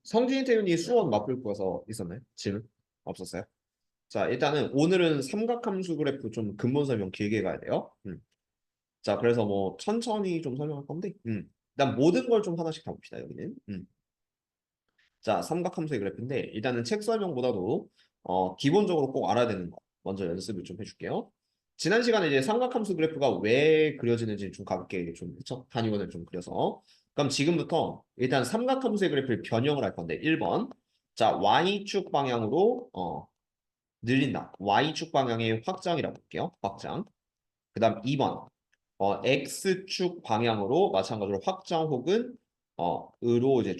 성진이 태윤이 수원 맞불고에서 있었나요? 질문 없었어요? 자, 일단은 오늘은 삼각함수 그래프 좀 근본 설명 길게 가야 돼요. 자, 그래서 뭐 천천히 좀 설명할 건데, 일단 모든 걸 좀 하나씩 가봅시다, 여기는. 자, 삼각함수의 그래프인데, 일단은 책 설명보다도 기본적으로 꼭 알아야 되는 거 먼저 연습을 좀 해줄게요. 지난 시간에 이제 삼각함수 그래프가 왜 그려지는지 좀 가볍게 좀 그쵸? 단위원을 좀 그려서. 그럼 지금부터 일단 삼각함수의 그래프를 변형을 할 건데, 1번. 자, y축 방향으로 늘린다. y축 방향의 확장이라고 볼게요. 확장. 그 다음 2번. x축 방향으로 마찬가지로 확장 혹은 으로 이제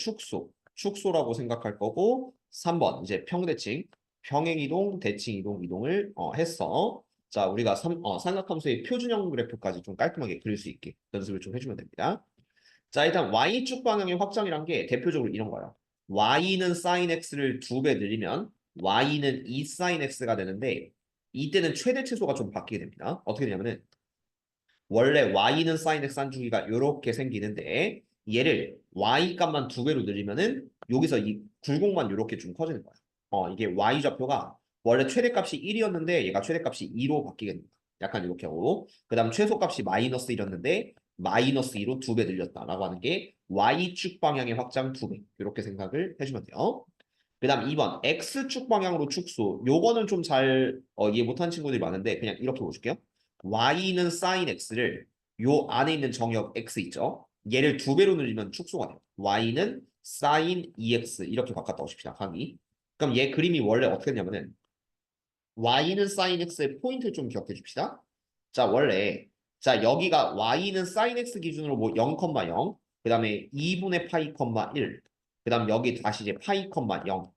축소라고 생각할 거고 3번 이제 평대칭 평행이동 대칭 이동을 했어. 자, 우리가 삼각함수의 표준형 그래프까지 좀 깔끔하게 그릴 수 있게 연습을 좀 해주면 됩니다. 자, 일단 y축 방향의 확장이란 게 대표적으로 이런 거예요. y는 sin x를 2배 늘리면 y는 2 sin x가 되는데 이때는 최대 최소가 좀 바뀌게 됩니다. 어떻게 되냐면은 원래 y는 sin x 한 주기가 이렇게 생기는데 얘를 y 값만 2배로 늘리면은 여기서 이 굴곡만 이렇게 좀 커지는 거야. 이게 y 좌표가 원래 최대값이 1이었는데 얘가 최대값이 2로 바뀌게 됩니다. 약간 이렇게 하고 그다음 최소값이 마이너스 1이었는데 마이너스 2로 2배 늘렸다라고 하는 게 y축 방향의 확장 2배 이렇게 생각을 해주면 돼요. 그다음 2번 x축 방향으로 축소 요거는 좀 잘 이해 못한 친구들이 많은데 그냥 이렇게 보실게요. y는 sin x를 요 안에 있는 정역 x 있죠? 얘를 2배로 늘리면 축소가 돼요. y는 sin 2x 이렇게 바꿨다 보십시다. 항이. 그럼 얘 그림이 원래 어떻게 되냐면은 y는 sin x의 포인트를 좀 기억해 줍시다. 자, 원래 자 여기가 y는 sin x 기준으로 뭐 0,0 그 다음에 2분의 파이, 1 그 다음 여기 다시 이제 파이, 0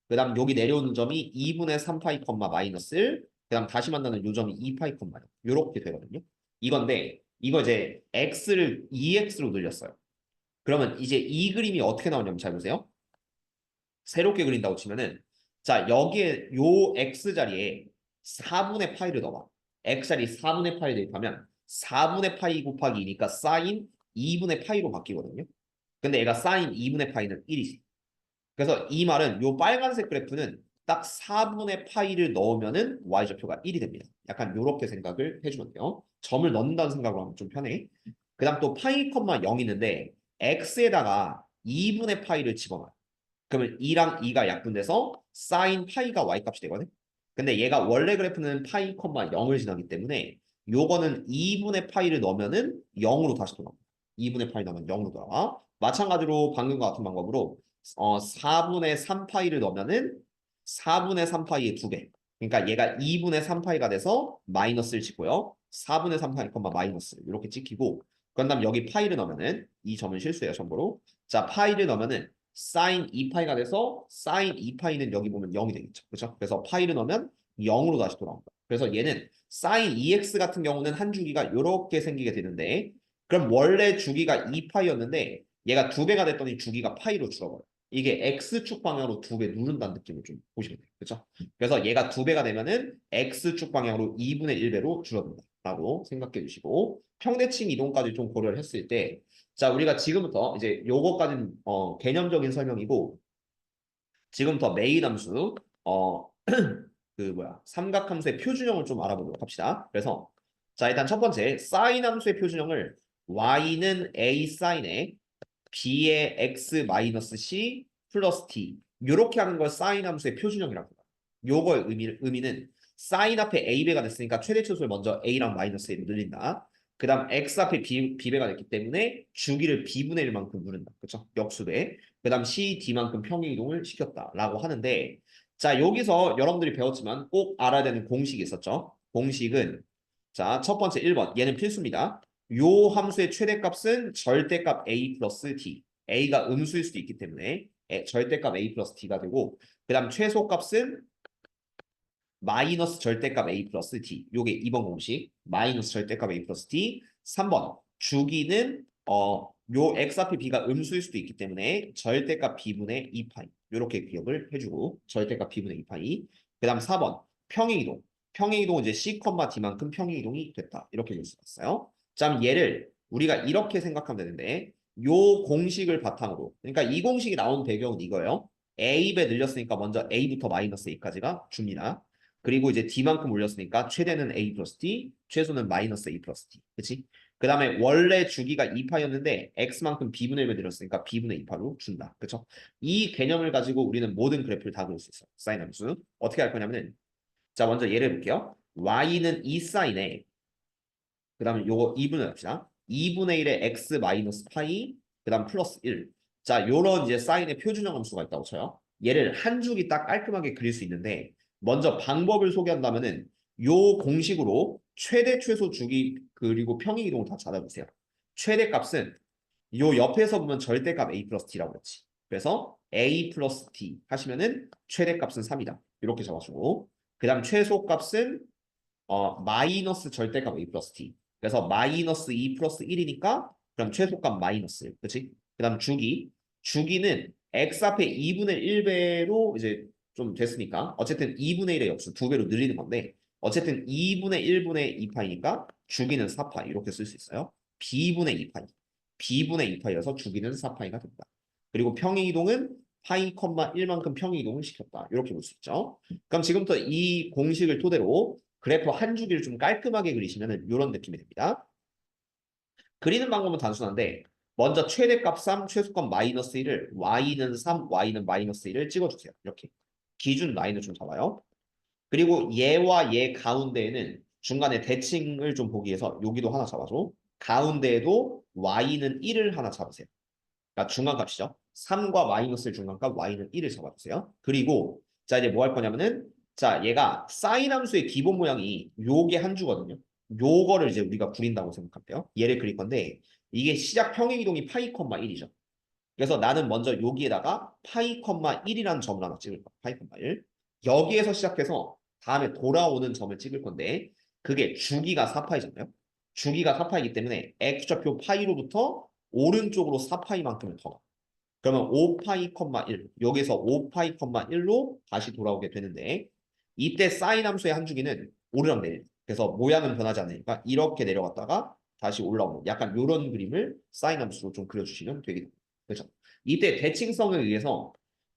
그 다음 여기 내려오는 점이 2분의 3파이, 마이너스 1 그 다음 다시 만나는 요 점이 2파이, 0 요렇게 되거든요. 이건데 이거 이제 x를 2x로 늘렸어요. 그러면 이제 이 그림이 어떻게 나오냐면 잘 보세요. 새롭게 그린다고 치면은 자 여기에 요 x 자리에 4분의 파이를 넣어봐. x 자리 4분의 파이 대입하면 4분의 파이 곱하기 2니까 사인 2분의 파이로 바뀌거든요. 근데 얘가 사인 2분의 파이는 1이지. 그래서 이 말은 요 빨간색 그래프는 딱 4분의 파이를 넣으면은 y좌표가 1이 됩니다. 약간 요렇게 생각을 해주면 돼요. 점을 넣는다는 생각으로 하면 좀 편해. 그 다음 또 파이, 0 있는데 x에다가 2분의 파이를 집어넣어요. 그러면 2랑 2가 약분돼서 사인 파이가 y 값이 되거든. 근데 얘가 원래 그래프는 파이, 0을 지나기 때문에 요거는 2분의 파이를 넣으면은 0으로 다시 돌아옵니다. 2분의 파이 넣으면 0으로 돌아와. 마찬가지로 방금과 같은 방법으로 4분의 3파이를 넣으면은 4분의 3파이의 2배. 그러니까 얘가 2분의 3파이가 돼서 마이너스를 찍고요. 4분의 3파이, 마이너스 이렇게 찍히고 그 다음 여기 파이를 넣으면은 이 점은 실수예요, 참고로. 자, 파이를 넣으면은 사인 2파이가 돼서 사인 2파이는 여기 보면 0이 되겠죠. 그렇죠? 그래서 파이를 넣으면 0으로 다시 돌아옵니다. 그래서 얘는 사인 2x 같은 경우는 한 주기가 이렇게 생기게 되는데 그럼 원래 주기가 2파이였는데 얘가 2배가 됐더니 주기가 파이로 줄어버려요. 이게 x축 방향으로 2배 누른다는 느낌을 좀 보시면 돼요. 그렇죠? 그래서 얘가 2배가 되면은 x축 방향으로 2분의 1배로 줄어든다라고 생각해 주시고 평대칭 이동까지 좀 고려를 했을 때 자, 우리가 지금부터 이제 요거까지는 개념적인 설명이고 지금부터 메인 함수 그 뭐야 삼각함수의 표준형을 좀 알아보도록 합시다. 그래서 자, 일단 첫 번째 사인 함수의 표준형을 y는 a 사인에 b의 x 마이너스 c 플러스 t 요렇게 하는 걸 사인 함수의 표준형이라고 해요. 요거의 의미는 사인 앞에 a배가 됐으니까 최대 최소를 먼저 a랑 마이너스 a로 늘린다. 그 다음 x 앞에 b배가 됐기 때문에 주기를 b분의 1만큼 누른다. 그쵸? 역수배. 그 다음 c, d만큼 평행이동을 시켰다라고 하는데 자 여기서 여러분들이 배웠지만 꼭 알아야 되는 공식이 있었죠. 공식은 자 첫 번째 1번 얘는 필수입니다. 요 함수의 최대값은 절대값 a 플러스 t. a가 음수일 수도 있기 때문에 절대값 a 플러스 t가 되고 그 다음 최소값은 마이너스 절대값 a 플러스 t. 요게 2번 공식. 마이너스 절대값 a 플러스 t. 3번 주기는 요 x 앞에 b가 음수일 수도 있기 때문에 절대값 b분의 2파이. 요렇게 기억을 해주고 절대값 b분의 2파이. 그 다음 4번 평행이동. 평행이동은 이제 c, d만큼 평행이동이 됐다. 이렇게 볼 수가 있어요. 자, 그럼 얘를 우리가 이렇게 생각하면 되는데 요 공식을 바탕으로 그러니까 이 공식이 나온 배경은 이거예요. A배 늘렸으니까 먼저 A부터 마이너스 A까지가 줍니다. 그리고 이제 D만큼 올렸으니까 최대는 A 플러스 D, 최소는 마이너스 A 플러스 D. 그치? 그 다음에 원래 주기가 2파였는데 X만큼 B분의 1을 늘렸으니까 B분의 2파로 준다. 그쵸? 이 개념을 가지고 우리는 모든 그래프를 다 그릴 수 있어요. 사인 함수. 어떻게 할 거냐면은 자 먼저 예를 볼게요. Y는 2 사인에 그 다음에 요거 2분의 합시다. 2분의 1에 x 마이너스 파이 그 다음 플러스 1. 자 요런 이제 사인의 표준형 함수가 있다고 쳐요. 얘를 한 줄기 딱 깔끔하게 그릴 수 있는데 먼저 방법을 소개한다면은 요 공식으로 최대 최소 주기 그리고 평행 이동을 다 찾아보세요. 최대값은 요 옆에서 보면 절대값 a 플러스 t라고 했지. 그래서 a 플러스 t 하시면은 최대값은 3이다. 이렇게 잡아주고 그 다음 최소값은 마이너스 절대값 a 플러스 t. 그래서 마이너스 2 플러스 1이니까 그럼 최소값 마이너스 1. 그치? 그 다음 주기는 x 앞에 2분의 1배로 이제 좀 됐으니까 어쨌든 2분의 1의 역수 2배로 늘리는 건데 어쨌든 2분의 1분의 2파이니까 주기는 4파이 이렇게 쓸 수 있어요. b분의 2파이. b분의 2파이여서 주기는 4파이가 된다. 그리고 평행이동은 파이, 1만큼 평행이동을 시켰다. 이렇게 볼 수 있죠. 그럼 지금부터 이 공식을 토대로 그래프 한 주기를 좀 깔끔하게 그리시면 이런 느낌이 됩니다. 그리는 방법은 단순한데 먼저 최대값 3, 최소값 마이너스 1을 y는 3, y는 마이너스 1을 찍어주세요. 이렇게 기준 라인을 좀 잡아요. 그리고 얘와 얘 가운데에는 중간에 대칭을 좀 보기 위해서 여기도 하나 잡아줘. 가운데에도 y는 1을 하나 잡으세요. 그러니까 중간값이죠. 3과 마이너스의 중간값 y는 1을 잡아주세요. 그리고 자 이제 뭐 할 거냐면은 자 얘가 사인 함수의 기본 모양이 요게 한 주거든요. 요거를 이제 우리가 그린다고 생각할게요. 얘를 그릴 건데 이게 시작 평행 이동이 파이 콤마 1이죠. 그래서 나는 먼저 여기에다가 파이 콤마 1이라는 점을 하나 찍을 거야. 파이 콤마 1. 여기에서 시작해서 다음에 돌아오는 점을 찍을 건데 그게 주기가 4파이잖아요. 주기가 4파이기 때문에 x좌표 파이로부터 오른쪽으로 4파이만큼을 더 가. 그러면 5파이 컴마 1 여기서 5파이 컴마 1로 다시 돌아오게 되는데 이때 사인 함수의 한 주기는 오르락 내릴 그래서 모양은 변하지 않으니까 이렇게 내려갔다가 다시 올라오는 약간 이런 그림을 사인 함수로 좀 그려주시면 되겠습니다. 그렇죠? 이때 대칭성에 의해서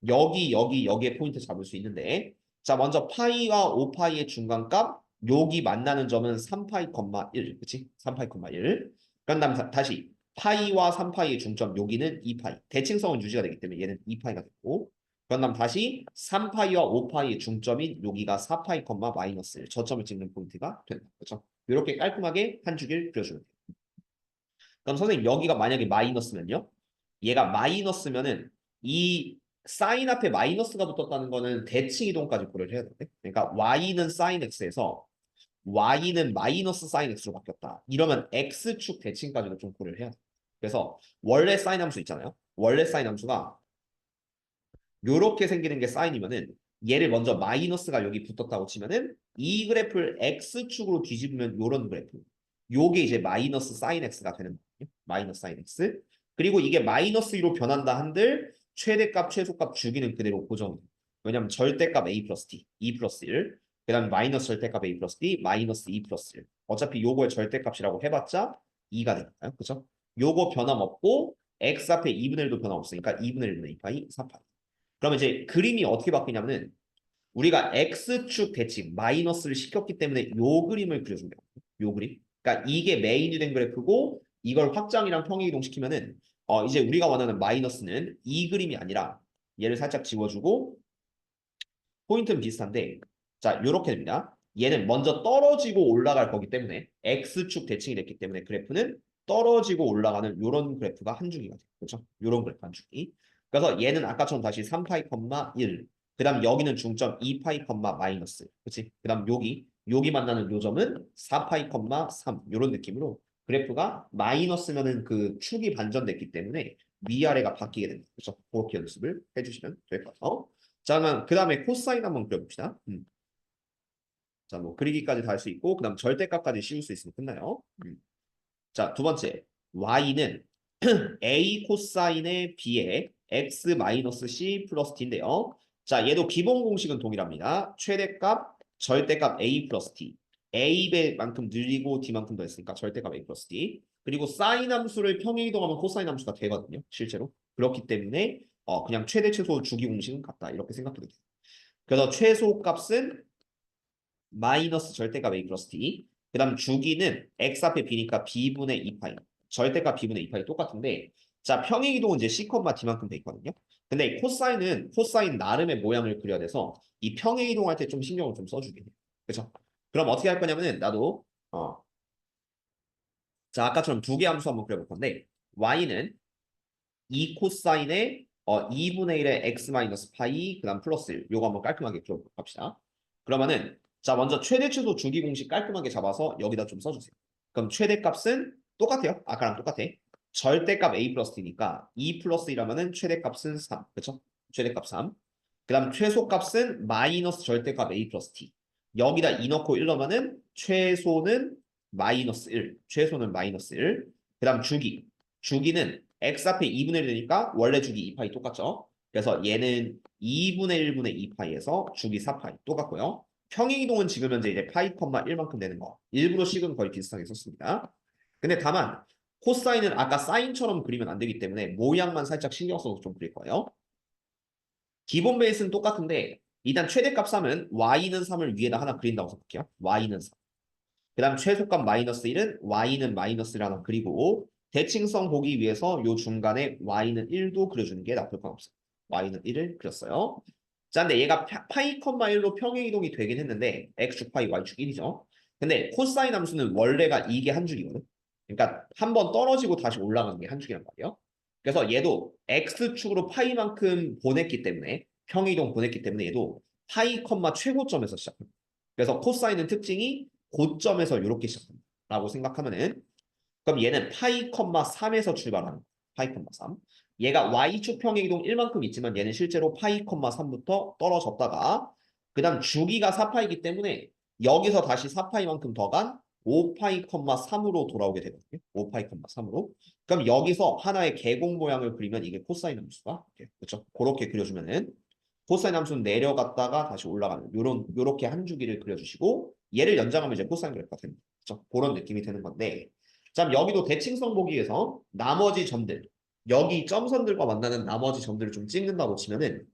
여기에 포인트 잡을 수 있는데 자 먼저 파이와 5파이의 중간값 여기 만나는 점은 3파이 컴마 1 그치? 3파이 컴마 1 그런 다음 다시 파이와 3파이의 중점 여기는 2파이 대칭성은 유지가 되기 때문에 얘는 2파이가 됐고 그런 다음 다시 3파이와 5파이의 중점인 여기가 4파이 컴마 마이너스 1 저점을 찍는 포인트가 된다. 그렇죠? 이렇게 깔끔하게 한 줄기를 그려주면 돼요. 그럼 선생님 여기가 만약에 마이너스면요? 얘가 마이너스면은 이 사인 앞에 마이너스가 붙었다는 거는 대칭 이동까지 고려를 해야 되는데 그러니까 y는 사인 x에서 y는 마이너스 사인 x로 바뀌었다. 이러면 x축 대칭까지도 좀 고려를 해야 돼. 그래서 원래 사인 함수 있잖아요. 원래 사인 함수가 요렇게 생기는 게 사인이면은 얘를 먼저 마이너스가 여기 붙었다고 치면은 이 그래프를 x축으로 뒤집으면 요런 그래프. 요게 이제 마이너스 사인 x가 되는 거예요. 마이너스 사인 x. 그리고 이게 마이너스 2로 변한다 한들 최대값, 최소값 주기는 그대로 고정. 왜냐면 절대값 a 플러스 t, 2 플러스 1. 그 다음에 마이너스 절대값 a 플러스 d, 마이너스 2 플러스 1. 어차피 요거의 절대값이라고 해봤자 2가 되니까요. 그죠? 요거 변함없고 x 앞에 2분의 1도 변함없으니까 2분의 1분의 2파이, 4파이. 그러면 이제 그림이 어떻게 바뀌냐면은 우리가 x축 대칭 마이너스를 시켰기 때문에 요 그림을 그려준 거예요. 요 그림. 그러니까 이게 메인이 된 그래프고 이걸 확장이랑 평행이동 시키면은 이제 우리가 원하는 마이너스는 이 그림이 아니라 얘를 살짝 지워주고 포인트는 비슷한데 자 요렇게 됩니다. 얘는 먼저 떨어지고 올라갈 거기 때문에 x축 대칭이 됐기 때문에 그래프는 떨어지고 올라가는 요런 그래프가 한 줄기가 돼요. 그렇죠? 요런 그래프 한 줄기. 그래서 얘는 아까처럼 다시 3파이 컴마 1. 그 다음 여기는 중점 2파이 컴마 마이너스. 그치? 그 다음 여기 만나는 요점은 4파이 컴마 3. 요런 느낌으로 그래프가 마이너스면은 그 축이 반전됐기 때문에 위아래가 바뀌게 됩니다. 그렇죠? 그렇게 연습을 해주시면 될 것 같아요. 자, 그 다음에 코사인 한번 그려봅시다. 자, 뭐 그리기까지 다 할 수 있고, 그 다음 절대값까지 씌울 수 있으면 끝나요. 자, 두 번째, y는 a 코사인의 b에 x 마이너스 c 플러스 t인데요. 자, 얘도 기본 공식은 동일합니다. 최대값, 절대값 a 플러스 t. a배만큼 늘리고 d만큼 더 했으니까 절대값 a 플러스 t. 그리고 사인 함수를 평행 이동하면 코사인 함수가 되거든요. 실제로. 그렇기 때문에 그냥 최대 최소 주기 공식은 같다. 이렇게 생각해도 돼요. 그래서 최소 값은 마이너스 절대값 a 플러스 t. 그 다음 주기는 x 앞에 b니까 b분의 2파이. 절대값 b분의 2파이 똑같은데 자 평행 이동은 이제 c, d만큼 돼 있거든요. 근데 이 코사인은 코사인 나름의 모양을 그려야 돼서 이 평행 이동할 때 좀 신경을 좀 써주게 돼요. 그렇죠? 그럼 어떻게 할 거냐면은 나도 자 아까처럼 두 개 함수 한번 그려볼 건데 y는 2 코사인의 2분의 1의 x 마이너스 파이 그다음 플러스 1 요거 한번 깔끔하게 그려봅시다. 그러면은 자 먼저 최대 최소 주기 공식 깔끔하게 잡아서 여기다 좀 써주세요. 그럼 최대값은 똑같아요. 아까랑 똑같아. 절대값 a 플러스 t니까 2 플러스 1하면은 최대값은 3. 그쵸? 최대값 3. 그 다음 최소값은 마이너스 절대값 a 플러스 t. 여기다 2 넣고 1 넣으면은 최소는 마이너스 1. 최소는 마이너스 1. 그 다음 주기. 주기는 x 앞에 2분의 1 되니까 원래 주기 2파이 똑같죠? 그래서 얘는 2분의 1분의 2파이에서 주기 4파이 똑같고요. 평행이동은 지금 현재 이제 파이 컴마 1만큼 되는 거. 일부러 식은 거의 비슷하게 썼습니다. 근데 다만 코사인은 아까 사인처럼 그리면 안 되기 때문에 모양만 살짝 신경 써서 좀 그릴 거예요. 기본 베이스는 똑같은데 일단 최대값 3은 y는 3을 위에다 하나 그린다고 생각해요. y는 3. 그 다음 최소값 마이너스 1은 y는 마이너스를 하나 그리고 대칭성 보기 위해서 요 중간에 y는 1도 그려주는 게 나쁠 건 없어요. y는 1을 그렸어요. 자, 근데 얘가 파이 컴마 1로 평행이동이 되긴 했는데 x축 파이 y축 1이죠. 근데 코사인 함수는 원래가 이게 한 줄이거든. 그러니까 한 번 떨어지고 다시 올라가는 게 한 줄이란 말이에요. 그래서 얘도 x축으로 파이만큼 보냈기 때문에 평행이동 보냈기 때문에 얘도 파이 컴마 최고점에서 시작합니다. 그래서 코사인은 특징이 고점에서 이렇게 시작합니다. 라고 생각하면은 그럼 얘는 파이 컴마 3에서 출발하는 거예요. 파이 컴마 3. 얘가 y축 평행이동 1만큼 있지만 얘는 실제로 파이 컴마 3부터 떨어졌다가 그 다음 주기가 4파이기 때문에 여기서 다시 4파이만큼 더 간 5파이 컴마 3으로 돌아오게 되거든요. 5파이 컴마 3으로. 그럼 여기서 하나의 계곡 모양을 그리면 이게 코사인 함수가 그렇죠? 그렇게 그려주면은 코사인 함수는 내려갔다가 다시 올라가는 요렇게 한 주기를 그려주시고 얘를 연장하면 이제 코사인 그래프가 됩니다. 그렇죠? 그런 느낌이 되는 건데 자 여기도 대칭성 보기 위해서 나머지 점들 여기 점선들과 만나는 나머지 점들을 좀 찍는다고 치면은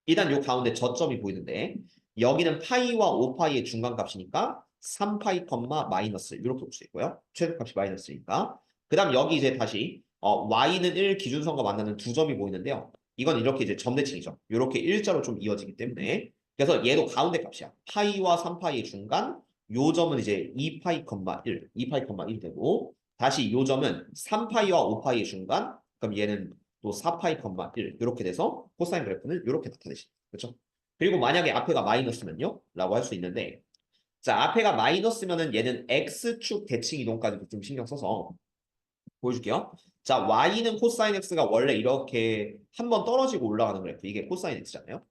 일단 요 가운데 저점이 보이는데 여기는 파이와 5파이의 중간값이니까 3파이 컴마 마이너스 이렇게 볼 수 있고요. 최소값이 마이너스니까 그 다음 여기 이제 다시 y는 1 기준선과 만나는 두 점이 보이는데요. 이건 이렇게 이제 점대칭이죠. 이렇게 일자로 좀 이어지기 때문에 그래서 얘도 가운데 값이야. 파이와 3파이의 중간 요 점은 이제 2파이 컴마 1 2파이 컴마 1 되고 다시 요 점은 3파이와 5파이의 중간 그럼 얘는 또 4파이 컴마 1 이렇게 돼서 코사인 그래프는 이렇게 나타내십니다. 그렇죠? 그리고 만약에 앞에가 마이너스면요? 라고 할 수 있는데 자 앞에가 마이너스면은 얘는 x축 대칭 이동까지도 좀 신경 써서 보여줄게요. 자 y는 코사인 x가 원래 이렇게 한번 떨어지고 올라가는 그래프 이게 코사인 x잖아요.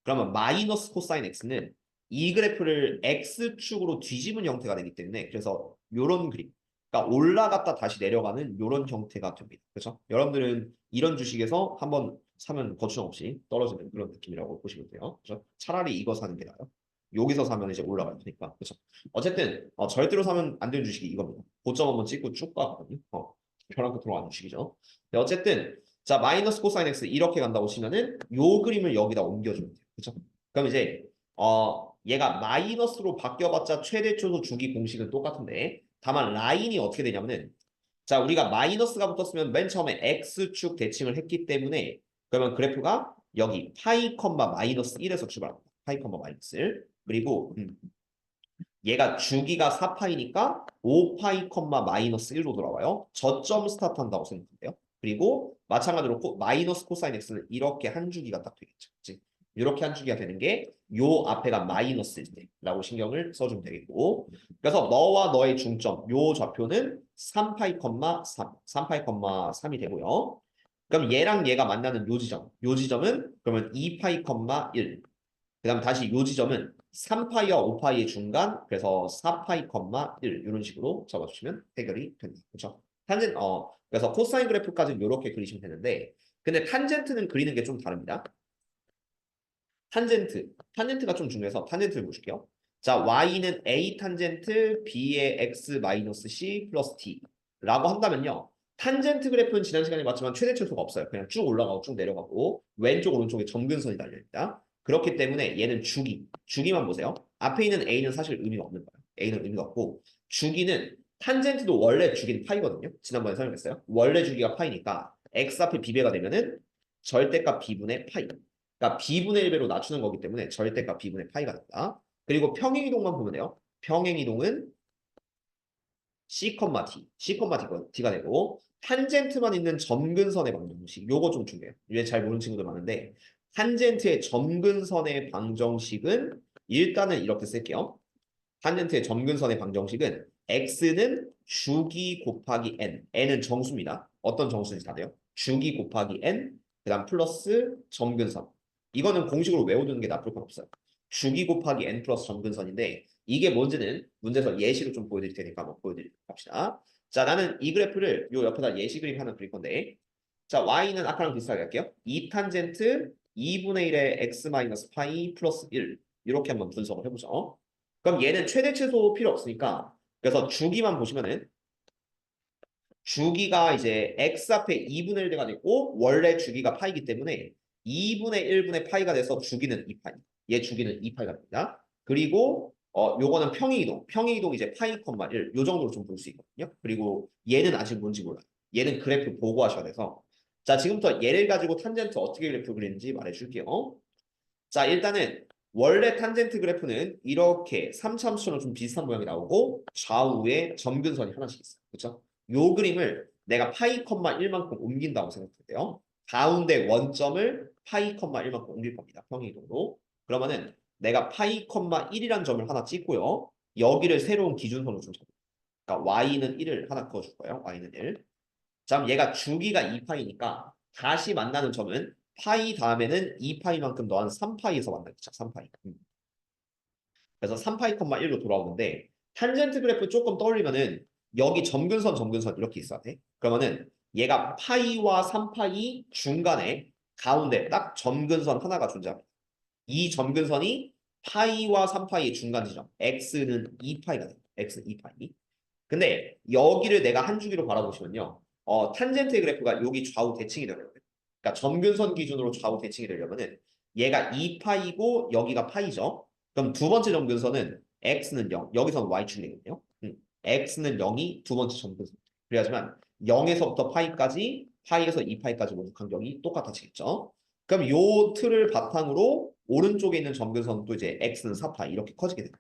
그러면 마이너스 코사인 x는 이 그래프를 x축으로 뒤집은 형태가 되기 때문에 그래서 요런 그림 그러니까 올라갔다 다시 내려가는 요런 형태가 됩니다. 그렇죠? 여러분들은 이런 주식에서 한번 사면 거침없이 떨어지는 그런 느낌이라고 보시면 돼요. 그렇죠? 차라리 이거 사는 게 나아요. 여기서 사면 이제 올라갈 테니까. 그렇죠? 어쨌든 절대로 사면 안 되는 주식이 이겁니다. 고점 한번 찍고 쭉 가거든요. 벼랑 끝으로 가는 주식이죠. 네, 어쨌든 자 마이너스 코사인 x 이렇게 간다고 치면은 요 그림을 여기다 옮겨주면 돼요. 그렇죠? 그럼 이제 얘가 마이너스로 바뀌어봤자 최대 초소 주기 공식은 똑같은데 다만 라인이 어떻게 되냐면은 자 우리가 마이너스가 붙었으면 맨 처음에 x축 대칭을 했기 때문에 그러면 그래프가 여기 파이 컴마 마이너스 1에서 출발합니다. 파이 컴마 마이너스 1 그리고 얘가 주기가 4파이니까 5파이 컴마 마이너스 1로 돌아와요. 저점 스타트 한다고 생각하면 돼요. 그리고 마찬가지로 마이너스 코사인 x는 이렇게 한 주기가 딱 되겠죠. 그치? 이렇게 한 주기가 되는 게 요 앞에가 마이너스일 때라고 신경을 써주면 되겠고 그래서 너와 너의 중점 요 좌표는 3파이 컴마 3, 3파이 컴마 3이 되고요. 그럼 얘랑 얘가 만나는 요 지점은 그러면 2파이 컴마 1 그 다음 다시 요 지점은 3파이와 5파이의 중간 그래서 4파이 컴마 1 이런 식으로 잡아주시면 해결이 됩니다. 그렇죠? 그래서 코사인 그래프까지는 이렇게 그리시면 되는데 근데 탄젠트는 그리는 게 좀 다릅니다. 탄젠트가 좀 중요해서 탄젠트를 보실게요. 자, y는 a 탄젠트 b의 x 마이너스 c 플러스 t 라고 한다면요. 탄젠트 그래프는 지난 시간에 봤지만 최대 최소가 없어요. 그냥 쭉 올라가고 쭉 내려가고 왼쪽 오른쪽에 점근선이 달려있다. 그렇기 때문에 얘는 주기만 보세요. 앞에 있는 A는 사실 의미가 없는 거예요. A는 의미가 없고 주기는 탄젠트도 원래 주기는 파이거든요. 지난번에 설명했어요. 원래 주기가 파이니까 x 앞에 b배가 되면은 절대값 b분의 파이. 그러니까 b분의 1배로 낮추는 거기 때문에 절대값 b분의 파이가 된다. 그리고 평행이동만 보면 돼요. 평행이동은 C, D가 되고 탄젠트만 있는 점근선의 방정식 요거 좀 중요해요. 이게 잘 모르는 친구들 많은데 탄젠트의 점근선의 방정식은 일단은 이렇게 쓸게요. 탄젠트의 점근선의 방정식은 x는 주기 곱하기 n은 정수입니다. 어떤 정수인지 다 돼요. 주기 곱하기 n, 그 다음 플러스 점근선. 이거는 공식으로 외워두는 게 나쁠 건 없어요. 주기 곱하기 n 플러스 점근선인데 이게 뭔지는 문제에서 예시로 좀 보여드릴 테니까 한번 보여드리도록 합시다. 자, 나는 이 그래프를 요 옆에다 예시 그림 하나 그릴 건데 자, y는 아까랑 비슷하게 할게요. 2탄젠트 2분의 1의 x 마이너스 파이 플러스 1 이렇게 한번 분석을 해보죠. 그럼 얘는 최대 최소 필요 없으니까 그래서 주기만 보시면은 주기가 이제 x 앞에 2분의 1가 됐고 원래 주기가 파이기 때문에 2분의 1분의 파이가 돼서 주기는 2파이. 얘 주기는 2파이가 됩니다. 그리고 요거는 평행이동. 평행이동 이제 파이 컴마 1. 요 정도로 좀 볼 수 있거든요. 그리고 얘는 아직 뭔지 몰라요. 얘는 그래프 보고 하셔야 돼서 자, 지금부터 얘를 가지고 탄젠트 어떻게 그래프 그리는지 말해 줄게요. 자, 일단은 원래 탄젠트 그래프는 이렇게 3차함수처럼 좀 비슷한 모양이 나오고 좌우에 점근선이 하나씩 있어요. 그렇죠? 요 그림을 내가 파이 컴마 1만큼 옮긴다고 생각해요. 가운데 원점을 파이 컴마 1만큼 옮길 겁니다. 평행이동으로. 그러면은 내가 파이 컴마 1이란 점을 하나 찍고요. 여기를 새로운 기준선으로 좀 잡아요. 그러니까 y는 1을 하나 그어줄 거예요. y는 1. 자, 그럼 얘가 주기가 2파이니까 다시 만나는 점은 파이 다음에는 2파이만큼 더한 3파이에서 만나겠죠. 3파이. 그래서 3파이 콤마 1로 돌아오는데 탄젠트 그래프 조금 떠올리면은 여기 점근선 이렇게 있어야 돼. 그러면은 얘가 파이와 3파이 중간에 가운데 딱 점근선 하나가 존재합니다. 이 점근선이 파이와 3파이의 중간 지점 x는 2파이가 됩니다. x는 2파이. 근데 여기를 내가 한 주기로 바라보시면요. 탄젠트 그래프가 여기 좌우 대칭이 되거든요. 그러니까 점근선 기준으로 좌우 대칭이 되려면은 얘가 2파이고 여기가 파이죠. 그럼 두 번째 점근선은 x는 0, 여기서는 y축이거든요. x는 0이 두 번째 점근선. 그래야지만 0에서부터 파이까지, 파이에서 2파이까지 모두 간격이 똑같아지겠죠. 그럼 요 틀을 바탕으로 오른쪽에 있는 점근선도 이제 x는 4파이 이렇게 커지게 됩니다.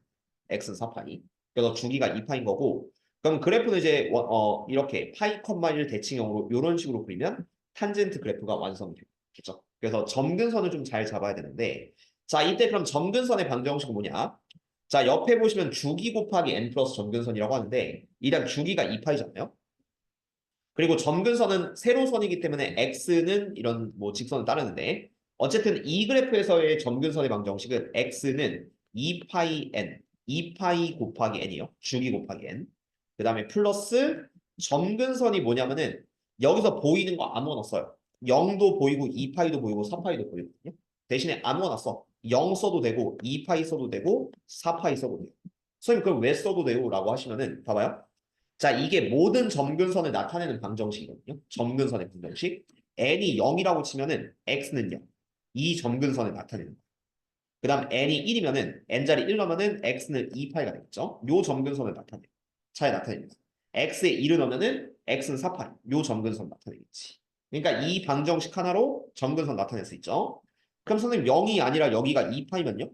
x는 4파이. 그래서 주기가 2파인 거고 그럼 그래프는 이제 이렇게 파이 컴마 1 대칭형으로 이런 식으로 그리면 탄젠트 그래프가 완성이 되겠죠. 그래서 점근선을 좀 잘 잡아야 되는데 자 이때 그럼 점근선의 방정식은 뭐냐? 자 옆에 보시면 주기 곱하기 n 플러스 점근선이라고 하는데 일단 주기가 2파이잖아요. 그리고 점근선은 세로선이기 때문에 x는 이런 뭐 직선을 따르는데 어쨌든 이 그래프에서의 점근선의 방정식은 x는 2파이 n, 2파이 곱하기 n이요. 주기 곱하기 n. 그 다음에 플러스 점근선이 뭐냐면은 여기서 보이는 거 아무거나 써요. 0도 보이고 2파이도 보이고 4파이도 보이거든요. 대신에 아무거나 써. 0 써도 되고 2파이 써도 되고 4파이 써도 돼요. 선생님 그럼 왜 써도 돼요? 라고 하시면은 봐봐요. 자, 이게 모든 점근선을 나타내는 방정식이거든요. 점근선의 방정식. n이 0이라고 치면은 x는 0. 이 점근선을 나타내는 거예요. 그 다음 n이 1이면은 n자리 1 넣으면은 x는 2파이가 되겠죠. 요 점근선을 나타내요. 차에 나타냅니다. x에 1을 넣으면은 x는 4파이. 요 점근선 나타내겠지. 그러니까 이 방정식 하나로 점근선 나타낼 수 있죠. 그럼 선생님 0이 아니라 여기가 2파이면요?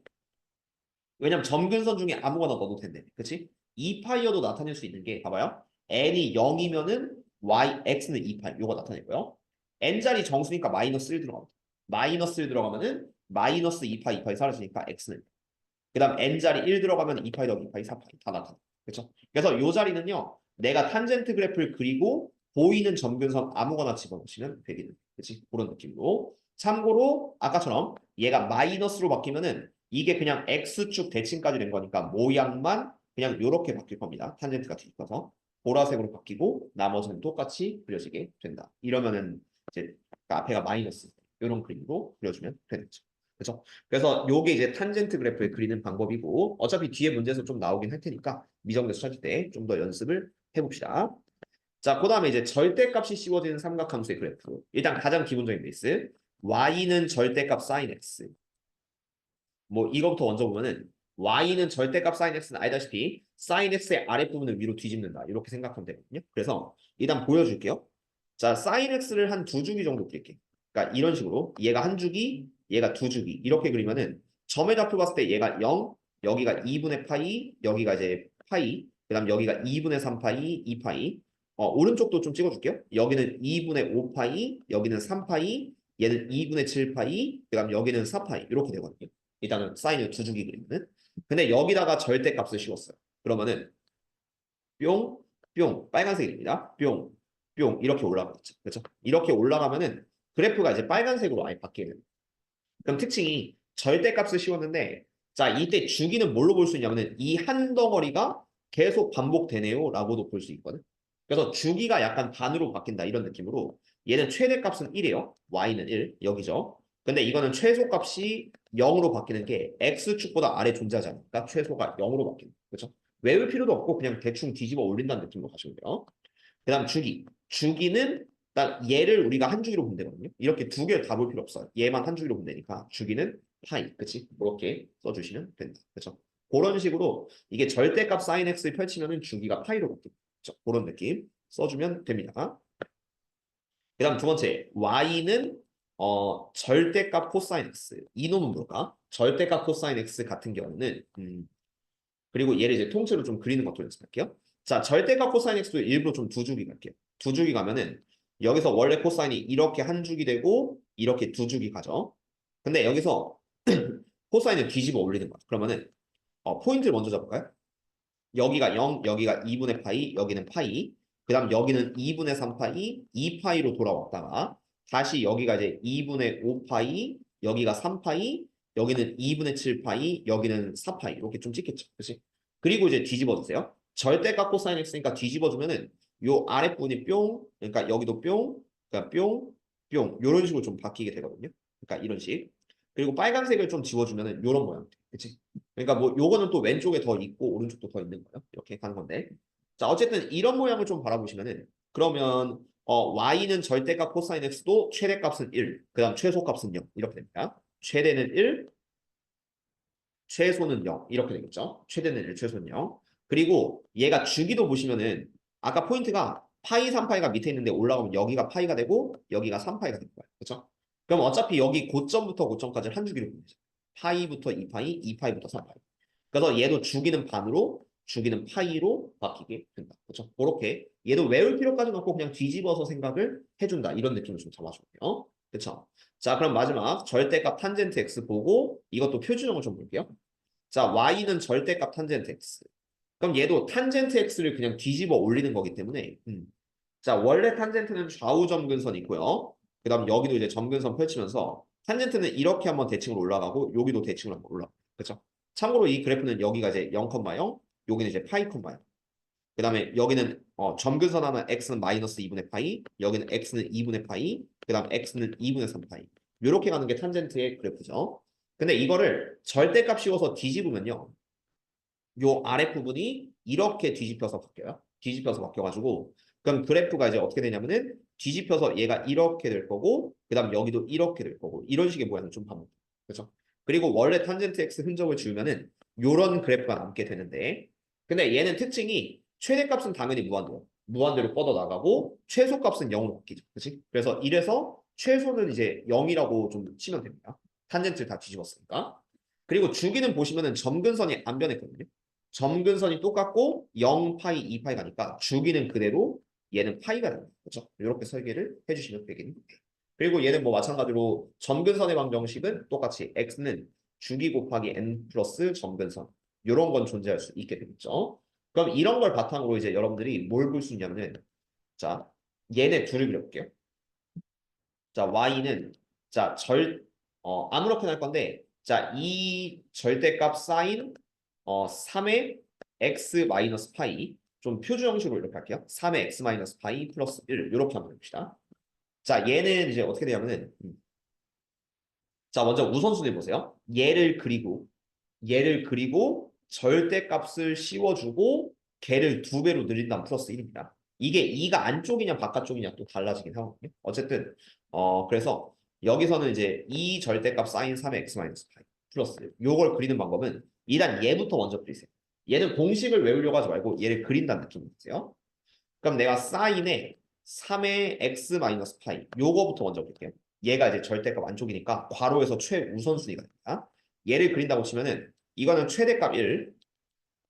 왜냐면 점근선 중에 아무거나 넣어도 된대. 그치? 2파이어도 나타낼 수 있는 게 봐봐요. n이 0이면은 x는 2파이. 요거 나타내고요. n자리 정수니까 마이너스 1 들어갑니다. 마이너스 1 들어가면은 마이너스 2파이, 2파이 사라지니까 x는. 그 다음 n자리 1 들어가면 2파이 더하기 2파이, 4파이 다 나타나. 그쵸? 그래서 요 자리는요. 내가 탄젠트 그래프를 그리고 보이는 점근선 아무거나 집어넣으시면 되겠는. 그치? 그런 느낌으로. 참고로 아까처럼 얘가 마이너스로 바뀌면은 이게 그냥 x축 대칭까지 된 거니까 모양만 그냥 이렇게 바뀔 겁니다. 탄젠트가 뒤집어서 보라색으로 바뀌고 나머지는 똑같이 그려지게 된다. 이러면은 이제 앞에가 마이너스 이런 그림으로 그려주면 되겠죠. 그렇죠? 그래서 요게 이제 탄젠트 그래프를 그리는 방법이고 어차피 뒤에 문제에서 좀 나오긴 할 테니까 미정대수 찾을 때 좀 더 연습을 해봅시다. 자, 그 다음에 이제 절대값이 씌워지는 삼각함수의 그래프. 일단 가장 기본적인 베이스. y는 절대값 sin x. 뭐 이거부터 먼저 보면은 y는 절대값 sin x는 알다시피 sin x의 아랫부분을 위로 뒤집는다. 이렇게 생각하면 되거든요. 그래서 일단 보여줄게요. 자, sin x를 한 두 주기 정도 그릴게. 그러니까 이런 식으로 얘가 한 주기, 얘가 두 주기 이렇게 그리면은 점의 좌표 봤을 때 얘가 0, 여기가 2분의 파이, 여기가 이제 파이, 그다음 여기가 2분의 3파이, 2파이. 오른쪽도 좀 찍어줄게요. 여기는 2분의 5파이, 여기는 3파이, 얘는 2분의 7파이, 그다음 여기는 4파이 이렇게 되거든요. 일단은 사인을 두 주기 그리면은. 근데 여기다가 절대값을 씌웠어요. 그러면은 뿅, 뿅, 빨간색입니다. 뿅, 뿅 이렇게 올라가겠죠. 그렇죠? 이렇게 올라가면은 그래프가 이제 빨간색으로 아예 바뀌게 됩니다. 그럼 특징이 절대값을 씌웠는데 자 이때 주기는 뭘로 볼 수 있냐면은 이 한 덩어리가 계속 반복되네요 라고도 볼 수 있거든. 그래서 주기가 약간 반으로 바뀐다 이런 느낌으로 얘는 최대값은 1이에요. y는 1 여기죠. 근데 이거는 최소값이 0으로 바뀌는 게 x축보다 아래 존재하지 않으니까 최소가 0으로 바뀌는 그렇죠? 외울 필요도 없고 그냥 대충 뒤집어 올린다는 느낌으로 가시면 돼요. 그 다음 주기. 주기는 딱 얘를 우리가 한 주기로 보면 되거든요. 이렇게 두 개를 다 볼 필요 없어요. 얘만 한 주기로 보면 되니까 주기는 파이. 그치? 그렇게 써주시면 된다. 그렇죠? 그런 식으로 이게 절대값 sin x를 펼치면은 주기가 파이로 바뀌죠. 그렇죠? 그런 느낌 써주면 됩니다. 그 다음 두 번째 y는 절대값 코사인 x. 이놈은 뭘까? 절대값 코사인 x 같은 경우는 그리고 얘를 이제 통째로 좀 그리는 것도 연습할게요. 자, 절대값 코사인 x도 일부러 좀 두 주기 갈게요. 두 주기 가면은 여기서 원래 코사인이 이렇게 한 주기 되고 이렇게 두 주기 가죠. 근데 여기서 코사인을 뒤집어 올리는 거야. 그러면은 포인트를 먼저 잡을까요? 여기가 0, 여기가 2분의 파이, 여기는 파이. 그 다음 여기는 2분의 3파이, 2파이로 돌아왔다가 다시 여기가 이제 2분의 5파이, 여기가 3파이, 여기는 2분의 7파이, 여기는 4파이 이렇게 좀 찍겠죠. 그치? 그리고 이제 뒤집어 주세요. 절대값 코사인 x니까 뒤집어 주면은 요 아랫부분이 뿅, 그러니까 여기도 뿅, 그러니까 뿅, 뿅 이런 식으로 좀 바뀌게 되거든요. 그러니까 이런 식. 그리고 빨간색을 좀 지워주면은 이런 모양. 그치? 그러니까 뭐 요거는 또 왼쪽에 더 있고 오른쪽도 더 있는 거예요. 이렇게 가는 건데. 자, 어쨌든 이런 모양을 좀 바라보시면은 그러면 y는 절대값 코사인 x도 최대값은 1, 그다음 최소값은 0 이렇게 됩니다. 최대는 1, 최소는 0 이렇게 되겠죠. 최대는 1, 최소는 0. 그리고 얘가 주기도 보시면은 아까 포인트가 파이 3파이가 밑에 있는데 올라가면 여기가 파이가 되고 여기가 3파이가 될 거예요. 그렇죠? 그럼 어차피 여기 고점부터 고점까지를 한 주기로 보면 되죠. 파이부터 2파이, 2파이부터 3파이. 그래서 얘도 주기는 반으로, 주기는 파이로 바뀌게 된다. 그렇죠? 그렇게 얘도 외울 필요까지는 없고 그냥 뒤집어서 생각을 해준다. 이런 느낌을 좀 잡아줄게요. 그렇죠? 자, 그럼 마지막 절대값 탄젠트 x 보고 이것도 표준형을 좀 볼게요. 자, y는 절대값 탄젠트 x. 그럼 얘도 탄젠트 x를 그냥 뒤집어 올리는 거기 때문에 자, 원래 탄젠트는 좌우 점근선이 있고요. 그 다음 여기도 이제 점근선 펼치면서 탄젠트는 이렇게 한번 대칭으로 올라가고 여기도 대칭으로 한번 올라가고 그렇죠? 참고로 이 그래프는 여기가 이제 0,0 여기는 이제 파이, 0. 그 다음에 여기는 점근선 하나 x는 마이너스 2분의 파이 여기는 x는 2분의 파이 그 다음 x는 2분의 3파이 이렇게 가는 게 탄젠트의 그래프죠. 근데 이거를 절대값 씌워서 뒤집으면요. 요 아랫부분이 이렇게 뒤집혀서 바뀌어요. 뒤집혀서 바뀌어가지고 그럼 그래프가 이제 어떻게 되냐면은 뒤집혀서 얘가 이렇게 될 거고 그 다음 여기도 이렇게 될 거고 이런 식의 모양을 좀 반복. 그렇죠? 그리고 원래 탄젠트 x 흔적을 지우면은 요런 그래프가 남게 되는데 근데 얘는 특징이 최대값은 당연히 무한대로 무한대로 뻗어 나가고 최소값은 0으로 바뀌죠. 그렇지? 그래서 이래서 최소는 이제 0이라고 좀 치면 됩니다. 탄젠트를 다 뒤집었으니까. 그리고 주기는 보시면은 점근선이 안 변했거든요. 점근선이 똑같고 0파이, 2파이 가니까 주기는 그대로 얘는 파이가 됩니다. 그렇죠? 이렇게 설계를 해주시면 되겠네요. 그리고 얘는 뭐 마찬가지로 점근선의 방정식은 똑같이 x는 주기 곱하기 n 플러스 점근선 이런 건 존재할 수 있게 되겠죠. 그럼 이런 걸 바탕으로 이제 여러분들이 뭘 볼 수 있냐면은 자 얘네 둘을 그려볼게요. 자 y는 아무렇게나 할 건데 자 이 절대값 사인 3의 x 마이너스 파이 좀 표준 형식으로 이렇게 할게요. 3의 x 마이너스 파이 플러스 1 이렇게 한번 해봅시다. 자 얘는 이제 어떻게 되냐면은 자 먼저 우선순위 보세요. 얘를 그리고 절대값을 씌워주고 걔를 두 배로 늘린 다음 플러스 1입니다. 이게 2가 안쪽이냐 바깥쪽이냐 또 달라지긴 하거든요. 어쨌든 그래서 여기서는 이제 2 절대값 사인 3의 x 마이너스 파이 플러스 요걸 그리는 방법은 일단 얘부터 먼저 그리세요. 얘는 공식을 외우려고 하지 말고 얘를 그린다는 느낌이세요. 그럼 내가 사인에 3의 x 마이너스 파이 요거부터 먼저 볼게요. 얘가 이제 절대값 안쪽이니까 괄호에서 최우선순위가 됩니다. 얘를 그린다고 치면은 이거는 최대값 1,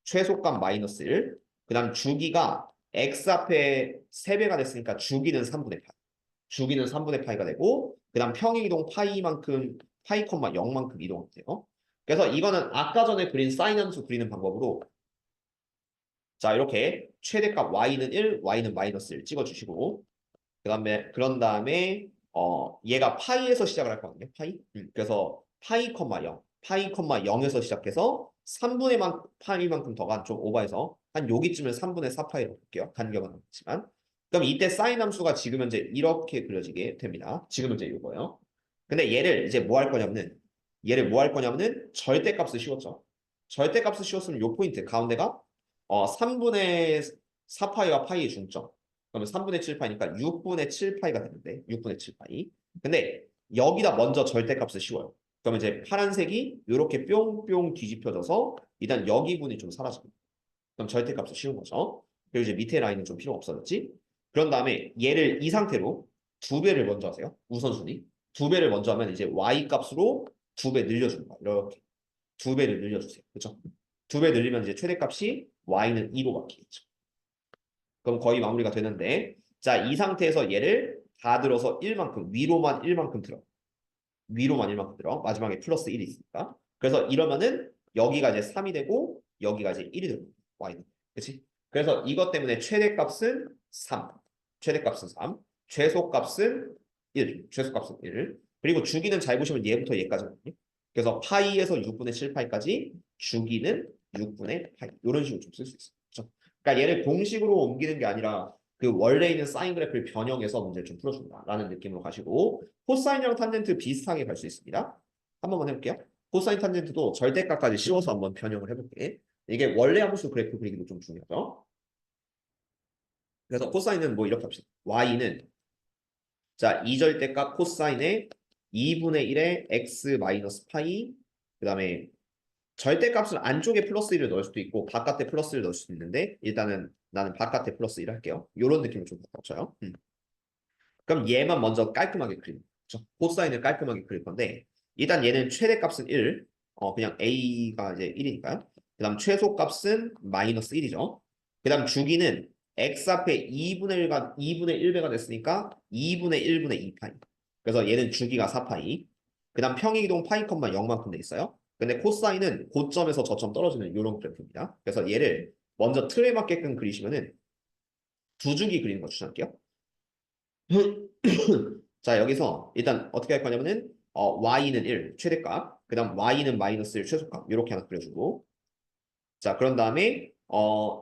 최소값 마이너스 1, 그 다음 주기가 x 앞에 3배가 됐으니까 주기는 3분의 파이. 주기는 3분의 파이가 되고 그 다음 평행이동 파이만큼 파이 콤마 0만큼 이동하면 돼요. 그래서 이거는 아까 전에 그린 사인 함수 그리는 방법으로 자 이렇게 최대값 y는 1, y는 마이너스 1 찍어주시고 그런 다음에 얘가 파이에서 시작을 할 거거든요. 파이. 그래서 파이 콤마 0, 파이 콤마 0에서 시작해서 3분의 파이만큼 더 간 좀 오버해서 한 여기쯤을 3분의 4파이로 볼게요. 간격은 없지만. 그럼 이때 사인 함수가 지금 현재 이렇게 그려지게 됩니다. 지금 현재 이거예요. 근데 얘를 이제 뭐 할 거냐면은 절대값을 씌웠죠. 절대값을 씌웠으면 요 포인트 가운데가 3분의 4파이와 파이의 중점. 그러면 3분의 7파이니까 6분의 7파이가 되는데 6분의 7파이. 근데 여기다 먼저 절대값을 씌워요. 그러면 이제 파란색이 이렇게 뿅뿅 뒤집혀져서 일단 여기 분이 좀 사라집니다. 그럼 절대값을 씌운 거죠. 그리고 이제 밑에 라인은 좀 필요 없어졌지. 그런 다음에 얘를 이 상태로 두 배를 먼저 하세요. 우선순위. 두 배를 먼저 하면 이제 y 값으로 두 배 늘려주는 거야. 이렇게 두 배를 늘려주세요. 그렇죠? 두 배 늘리면 이제 최대값이 y는 2로 바뀌겠죠. 그럼 거의 마무리가 되는데 자, 이 상태에서 얘를 다 들어서 1만큼 위로만 1만큼 들어. 위로만 1만큼 들어. 마지막에 플러스 1이 있으니까. 그래서 이러면은 여기가 이제 3이 되고 여기가 이제 1이 되고 y는. 그렇지? 그래서 이것 때문에 최대값은 3. 최대값은 3. 최소값은 1. 최소값은 1. 그리고 주기는 잘 보시면 얘부터 얘까지거든요. 그래서 파이에서 6분의 7파이까지 주기는 6분의 파이. 이런 식으로 좀 쓸 수 있어요. 그렇죠? 그러니까 얘를 공식으로 옮기는 게 아니라 그 원래 있는 사인 그래프를 변형해서 문제를 좀 풀어준다라는 느낌으로 가시고 코사인이랑 탄젠트 비슷하게 갈 수 있습니다. 한 번만 해볼게요. 코사인 탄젠트도 절대값까지 씌워서 한번 변형을 해볼게. 이게 원래 함수 그래프 그리기도 좀 중요하죠. 그래서 코사인은 뭐 이렇게 합시다. y는 자 2절대값 코사인의 2분의 1의 x 마이너스 파이 그 다음에 절대값은 안쪽에 플러스 1을 넣을 수도 있고 바깥에 플러스 1을 넣을 수도 있는데 일단은 나는 바깥에 플러스 1 할게요. 이런 느낌을 좀 바꿔줘요. 그럼 얘만 먼저 깔끔하게 그립니다. 그렇죠? 코사인을 깔끔하게 그릴 건데 일단 얘는 최대값은 1, 그냥 a가 이제 1이니까요. 그 다음 최소값은 마이너스 1이죠. 그 다음 주기는 x 앞에 2분의 1배가 됐으니까 2분의 1분의 2파이. 그래서 얘는 주기가 4파이. 그 다음 평행이동 파이 컴마 0만큼 돼 있어요. 근데 코사인은 고점에서 저점 떨어지는 이런 그래프입니다. 그래서 얘를 먼저 틀에 맞게끔 그리시면은 두 주기 그리는 거 추천할게요. 자, 여기서 일단 어떻게 할 거냐면은 y는 1 최대값, 그 다음 y는 마이너스 1 최소값 이렇게 하나 그려주고 자, 그런 다음에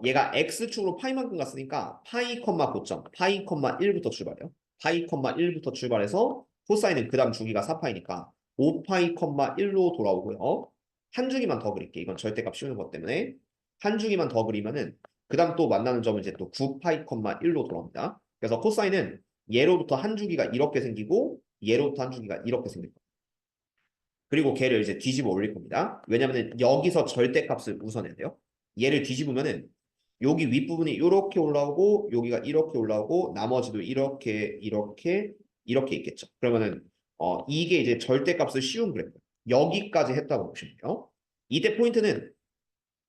얘가 x축으로 파이만큼 갔으니까 파이 컴마 고점, 파이 컴마 1부터 출발해요. 파이 컴마 1부터 출발해서 코사인은 그 다음 주기가 4파이니까 5파이 컴마 1로 돌아오고요. 한 주기만 더 그릴게. 이건 절대값 씌우는 것 때문에 한 주기만 더 그리면은 그 다음 또 만나는 점은 이제 또 9파이 컴마 1로 돌아옵니다. 그래서 코사인은 얘로부터 한 주기가 이렇게 생기고 얘로부터 한 주기가 이렇게 생길 거예요. 그리고 걔를 이제 뒤집어 올릴 겁니다. 왜냐면은 여기서 절대값을 우선해야 돼요. 얘를 뒤집으면은 여기 윗부분이 이렇게 올라오고 여기가 이렇게 올라오고 나머지도 이렇게 있겠죠. 그러면은 이게 이제 절대값을 씌운 그래프. 여기까지 했다고 보시면 돼요. 이때 포인트는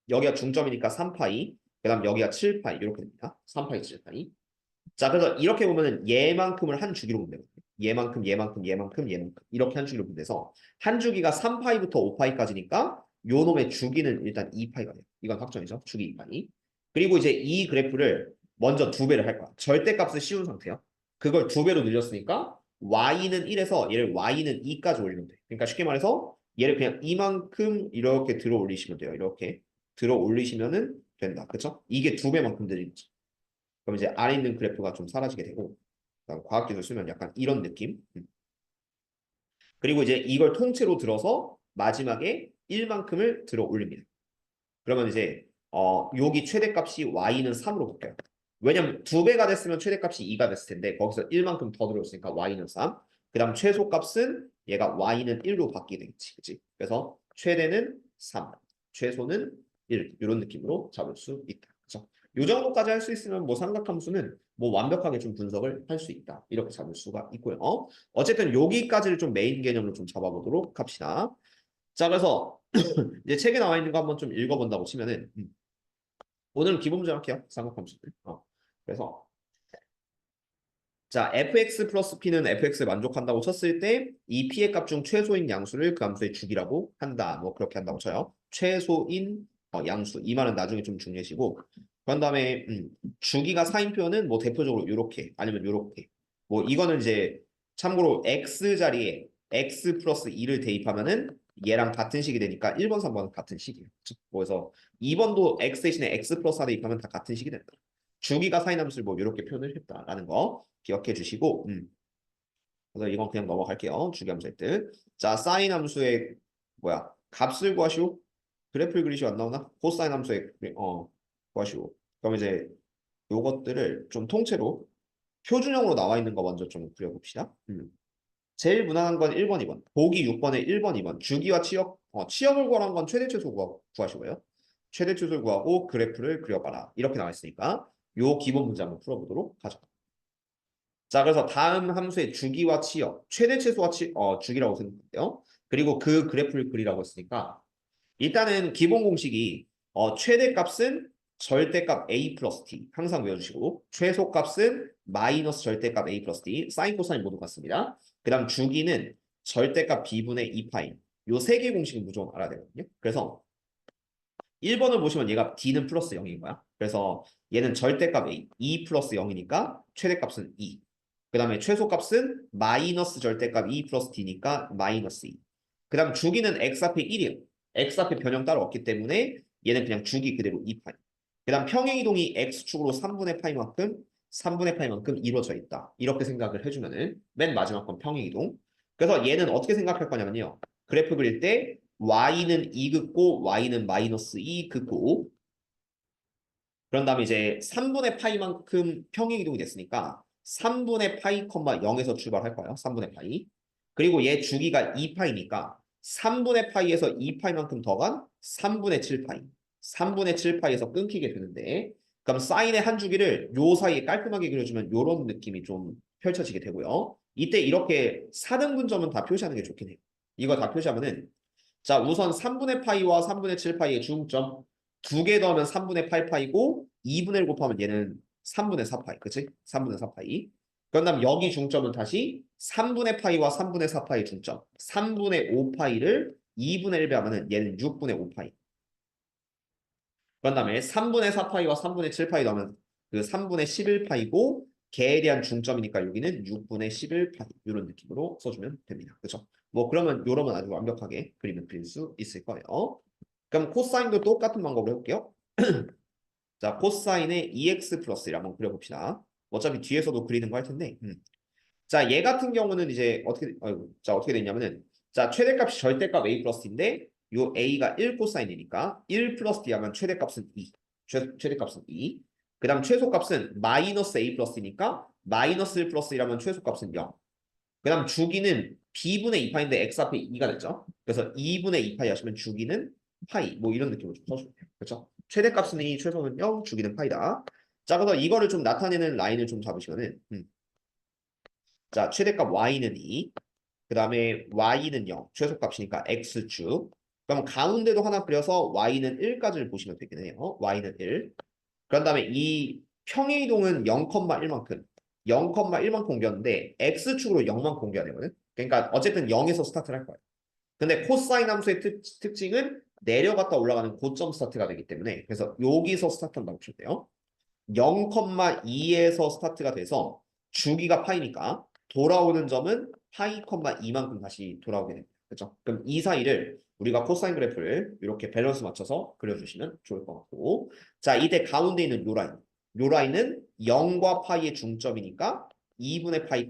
여기가 중점이니까 3파이, 그다음 여기가 7파이 이렇게 됩니다. 3파이, 7파이. 자, 그래서 이렇게 보면은 얘만큼을 한 주기로 보면 되거든요. 얘만큼 이렇게 한 주기로 보면 돼서 한 주기가 3파이부터 5파이까지니까 요 놈의 주기는 일단 2파이가 돼요. 이건 확정이죠. 주기 2파이. 그리고 이제 이 그래프를 먼저 두 배를 할 거야. 절대값을 씌운 상태야. 그걸 두 배로 늘렸으니까 y는 1에서 얘를 y는 2까지 올리면 돼. 그러니까 쉽게 말해서 얘를 그냥 이만큼 이렇게 들어 올리시면 돼요. 이렇게 들어 올리시면은 된다. 그렇죠? 이게 두 배만큼 늘리는 거죠. 그럼 이제 아래 있는 그래프가 좀 사라지게 되고 과학기술 쓰면 약간 이런 느낌. 그리고 이제 이걸 통째로 들어서 마지막에 1만큼을 들어 올립니다. 그러면 이제 여기 최대값이 y는 3으로 바뀌어요. 왜냐면 2배가 됐으면 최대값이 2가 됐을 텐데 거기서 1만큼 더 들어있으니까 y는 3. 그 다음 최소값은 얘가 y는 1로 바뀌게 되겠지. 그치? 그래서 최대는 3, 최소는 1 이런 느낌으로 잡을 수 있다. 그죠? 요 정도까지 할 수 있으면 뭐 삼각함수는 뭐 완벽하게 좀 분석을 할 수 있다. 이렇게 잡을 수가 있고요. 어쨌든 여기까지를 좀 메인 개념으로 좀 잡아보도록 합시다. 자, 그래서 이제 책에 나와 있는 거 한번 좀 읽어본다고 치면은 오늘은 기본 문제 할게요. 삼각함수들. 그래서 자, fx 플러스 p는 fx에 만족한다고 쳤을 때 이 p의 값 중 최소인 양수를 그 함수의 주기라고 한다. 뭐 그렇게 한다고 쳐요. 최소인 양수. 이 말은 나중에 좀 중요시고 그런 다음에 주기가 4인표는 뭐 대표적으로 요렇게 아니면 요렇게 뭐 이거는 이제 참고로 x 자리에 x 플러스 2를 대입하면은 얘랑 같은 식이 되니까 1번, 3번은 같은 식이에요. 그래서 2번도 x 대신에 x 플러스 4 대입하면 다 같은 식이 된다. 주기가 4인 함수를 뭐 이렇게 표현을 했다라는 거 기억해 주시고 그래서 이건 그냥 넘어갈게요. 주기함수의 뜻. 자, 사인 함수의 뭐야? 값을 구하시오. 그래프를 그리시오 안 나오나? 코사인 함수의 구하시오. 그럼 이제 요것들을 좀 통째로 표준형으로 나와 있는 거 먼저 좀 그려봅시다. 제일 무난한 건 1번, 2번. 보기 6번에 1번, 2번. 주기와 치역, 치역을 구하는 건 최대 최소 구하시고요. 최대 최소를 구하고 그래프를 그려봐라. 이렇게 나와 있으니까 요 기본 문제 한번 풀어보도록 하죠. 자, 그래서 다음 함수의 주기와 치역, 최대 최소와 주기라고 생각해요. 그리고 그 그래프를 그리라고 했으니까 일단은 기본 공식이 최대값은 절대값 a 플러스 t 항상 외워주시고 최소값은 마이너스 절대값 a 플러스 t 사인 코사인 모두 같습니다. 그 다음 주기는 절대값 b분의 2파이 요 세 개 공식은 무조건 알아야 되거든요. 그래서 1번을 보시면 얘가 d는 플러스 0인 거야. 그래서 얘는 절대값 a 2 플러스 0이니까 최대값은 2. 그 다음에 최소값은 마이너스 절대값 2 플러스 d니까 마이너스 2. 그 다음 주기는 x 앞에 1이에요. x 앞에 변형 따로 없기 때문에 얘는 그냥 주기 그대로 2파이. 그 다음 평행이동이 x축으로 3분의 파이만큼 이루어져 있다. 이렇게 생각을 해주면은 맨 마지막 건 평행이동. 그래서 얘는 어떻게 생각할 거냐면요. 그래프 그릴 때 y는 2 긋고 y는 마이너스 2 긋고 그런 다음에 이제 3분의 파이만큼 평행이동이 됐으니까 3분의 파이, 0에서 출발할 거예요. 3분의 파이. 그리고 얘 주기가 2파이니까 3분의 파이에서 2파이만큼 더간 3분의 7파이. 3분의 7파이에서 끊기게 되는데 그럼 사인의 한 주기를 요 사이에 깔끔하게 그려주면 요런 느낌이 좀 펼쳐지게 되고요. 이때 이렇게 4등분점은 다 표시하는 게 좋긴 해요. 이거 다 표시하면은 자, 우선 3분의 파이와 3분의 7파이의 중점 2개 더하면 3분의 8파이고 2분의 1 곱하면 얘는 3분의 4파이. 그치? 3분의 4파이. 그런 다음 여기 중점은 다시 3분의 파이와 3분의 4파이 중점 3분의 5파이를 2분의 1 배하면 얘는 6분의 5파이. 그런 다음에 3분의 4파이와 3분의 7파이 넣으면 그 3분의 11파이고 개에 대한 중점이니까 여기는 6분의 11파이 이런 느낌으로 써주면 됩니다. 그렇죠? 뭐 그러면 요러면 아주 완벽하게 그림을 그릴 수 있을 거예요. 그럼 코사인도 똑같은 방법으로 해볼게요. 자, 코사인의 2x 플러스 1 한번 그려봅시다. 어차피 뒤에서도 그리는 거 할 텐데 자, 얘 같은 경우는 이제 어떻게 됐냐면은 자, 최대값이 절대값 a 플러스 t인데 요 a가 1 코사인이니까 1 플러스 t 하면 최대값은 2. 최대값은 2. 그 다음 최소값은 마이너스 a 플러스 t니까 마이너스 1 플러스 1하면 최소값은 0. 그 다음 주기는 b분의 2파인데 x 앞에 2가 됐죠. 그래서 2분의 2파이 하시면 주기는 파이. 뭐 이런 느낌으로 좀 써주면 돼요. 그렇죠? 최대값은 2, 최소는 0, 주기는 파이다. 자, 그래서 이거를 좀 나타내는 라인을 좀 잡으시면은 자, 최대값 y는 2, 그 다음에 y는 0, 최소값이니까 x축. 그럼 가운데도 하나 그려서 y는 1까지를 보시면 되겠네요. y는 1. 그런 다음에 이 평행이동은 0,1만큼, 0,1만큼 옮겼는데 x축으로 0만큼 옮겨야 되거든. 그러니까 어쨌든 0에서 스타트를 할 거예요. 근데 코사인 함수의 특징은 내려갔다 올라가는 고점 스타트가 되기 때문에 그래서 여기서 스타트한다고 보시면 돼요. 0,2에서 스타트가 돼서 주기가 파이니까 돌아오는 점은 파이, 2만큼 다시 돌아오게 됩니다. 그렇죠? 그럼 이 사이를 우리가 코사인 그래프를 이렇게 밸런스 맞춰서 그려주시면 좋을 것 같고 자, 이때 가운데 있는 요 라인 요 라인은 0과 파이의 중점이니까 2분의 파이,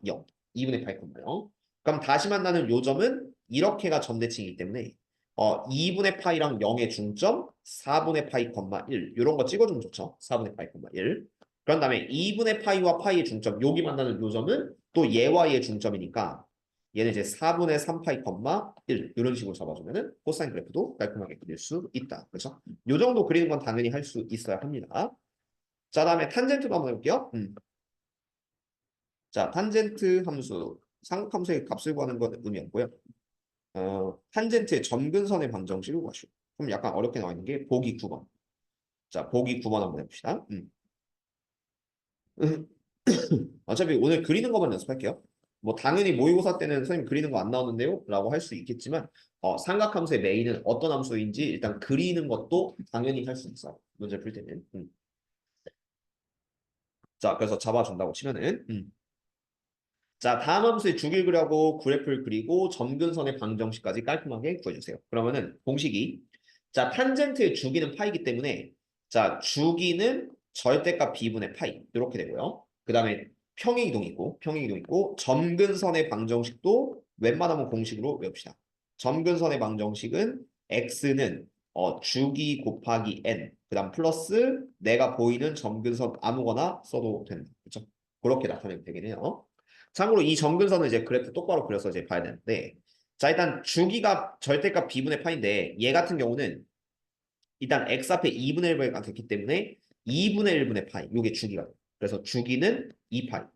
0 2분의 파이, 0 그럼 다시 만나는 요 점은 이렇게가 점대칭이기 때문에 2분의 파이랑 0의 중점 4분의 파이, 1 이런 거 찍어주면 좋죠. 4분의 파이, 1 그런 다음에 2분의 파이와 파이의 중점, 여기 만나는 요 점은 또 얘와 얘의 중점이니까 얘는 이제 4분의 3파이, 1 이런 식으로 잡아주면은 코사인 그래프도 깔끔하게 그릴 수 있다. 그렇죠? 요 정도 그리는 건 당연히 할 수 있어야 합니다. 자, 다음에 탄젠트도 한번 해볼게요. 자, 탄젠트 함수, 상극함수의 값을 구하는 건 의미 없고요. 탄젠트의 점근선의 방정식을 구하시오. 그럼 약간 어렵게 나와 있는 게 보기 9번. 자, 보기 9번 한번 해봅시다. 어차피 오늘 그리는 것만 연습할게요. 뭐 당연히 모의고사 때는 선생님 그리는 거 안 나오는데요? 라고 할 수 있겠지만 삼각함수의 메인은 어떤 함수인지 일단 그리는 것도 당연히 할 수 있어요. 문제 풀 때는. 자, 그래서 잡아준다고 치면은 자, 다음 함수의 주기를 그려고 그래프를 그리고 점근선의 방정식까지 깔끔하게 구해주세요. 그러면은 공식이 자, 탄젠트의 주기는 파이기 때문에 자, 주기는 절대값 b분의 파이 이렇게 되고요. 그 다음에 평행이동 있고 점근선의 방정식도 웬만하면 공식으로 외웁시다. 점근선의 방정식은 x는 주기 곱하기 n 그 다음 플러스 내가 보이는 점근선 아무거나 써도 된다. 그렇죠? 그렇게 나타내면 되긴 해요. 참고로 이 점근선은 이제 그래프 똑바로 그려서 이제 봐야 되는데 자 일단 주기가 절대값 b분의 파인데 얘 같은 경우는 일단 x 앞에 2분의 1가 됐기 때문에 2분의 1분의 파이 요게 주기가 돼요. 그래서 주기는 2파이